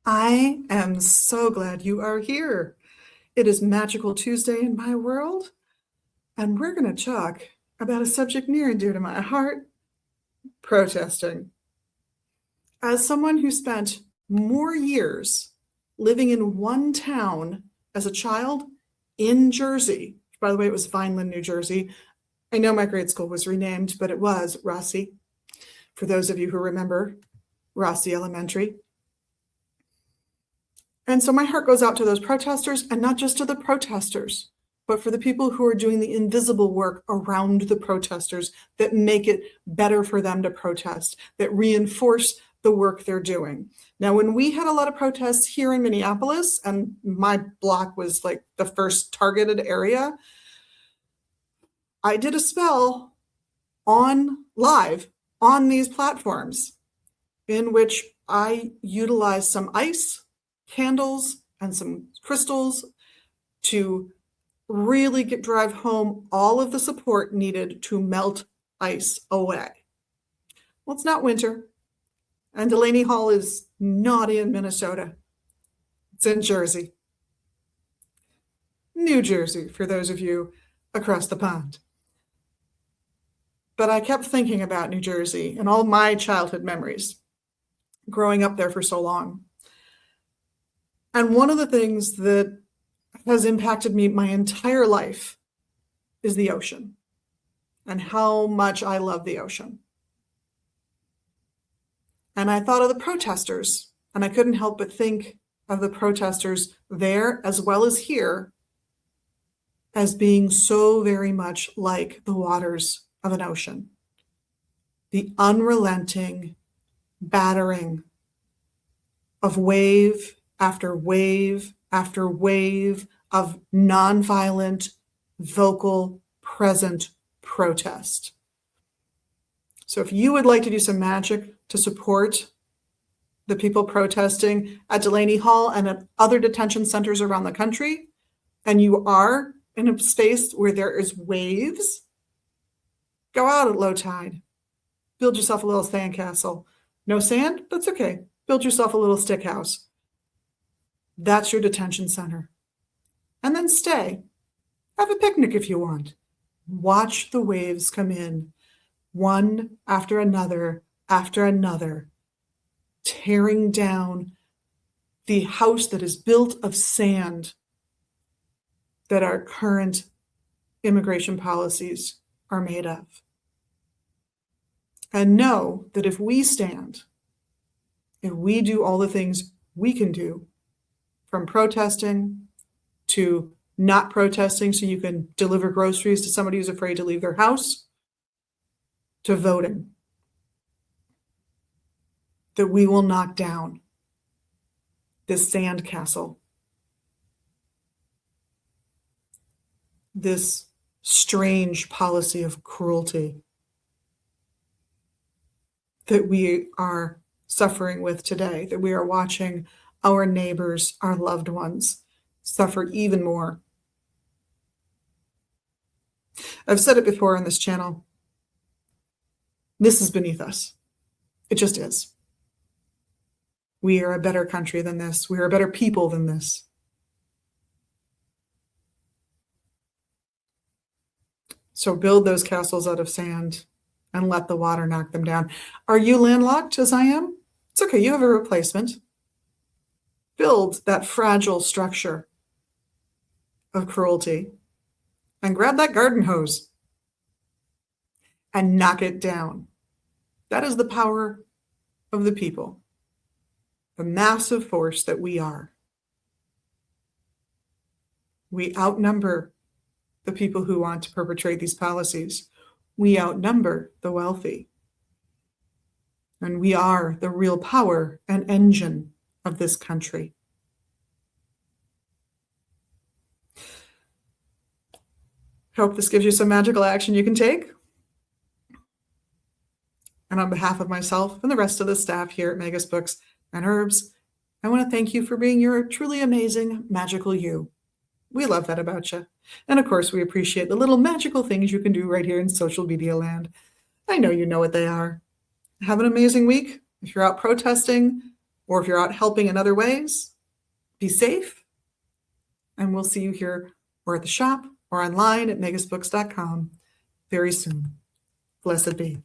I am so glad you are here. It is Magical Tuesday in my world, and we're going to talk about a subject near and dear to my heart, protesting. As someone who spent more years living in one town as a child in Jersey, by the way, it was Vineland, New Jersey. I know my grade school was renamed, but it was Rossi, for those of you who remember Rossi Elementary. And so my heart goes out to those protesters, and not just to the protesters, but for the people who are doing the invisible work around the protesters that make it better for them to protest, that reinforce the work they're doing. Now, when we had a lot of protests here in Minneapolis, and my block was like the first targeted area, I did a spell on live on these platforms in which I utilized some ice, candles, and some crystals to really drive home all of the support needed to melt ice away. Well, it's not winter, and Delaney Hall is not in Minnesota. It's in Jersey. New Jersey, for those of you across the pond. But I kept thinking about New Jersey and all my childhood memories, growing up there for so long. And one of the things that has impacted me my entire life is the ocean and how much I love the ocean. And I thought of the protesters, and I couldn't help but think of the protesters there as well as here as being so very much like the waters of an ocean. The unrelenting battering of wave after wave after wave of nonviolent, vocal, present protest. So if you would like to do some magic to support the people protesting at Delaney Hall and at other detention centers around the country, and you are in a space where there is waves, go out at low tide. Build yourself a little sandcastle. No sand? That's okay. Build yourself a little stick house. That's your detention center. And then stay. Have a picnic if you want. Watch the waves come in, one after another, tearing down the house that is built of sand that our current immigration policies are made of. And know that if we stand, if we do all the things we can do, from protesting to not protesting so you can deliver groceries to somebody who's afraid to leave their house, to voting, that we will knock down this sandcastle, this strange policy of cruelty that we are suffering with today, that we are watching our neighbors, our loved ones suffer even more. I've said it before on this channel. This is beneath us. It just is. We are a better country than this. We are a better people than this. So build those castles out of sand and let the water knock them down. Are you landlocked as I am? It's okay. You have a replacement. Build that fragile structure of cruelty and grab that garden hose and knock it down. That is the power of the people, the massive force that we are. We outnumber the people who want to perpetrate these policies. We outnumber the wealthy. And we are the real power and engine of this country. Hope this gives you some magical action you can take. And on behalf of myself and the rest of the staff here at Magus Books and Herbs, I want to thank you for being your truly amazing, magical you. We love that about you. And of course, we appreciate the little magical things you can do right here in social media land. I know you know what they are. Have an amazing week. If you're out protesting or if you're out helping in other ways, be safe. And we'll see you here or at the shop or online at magisbooks.com very soon. Blessed be.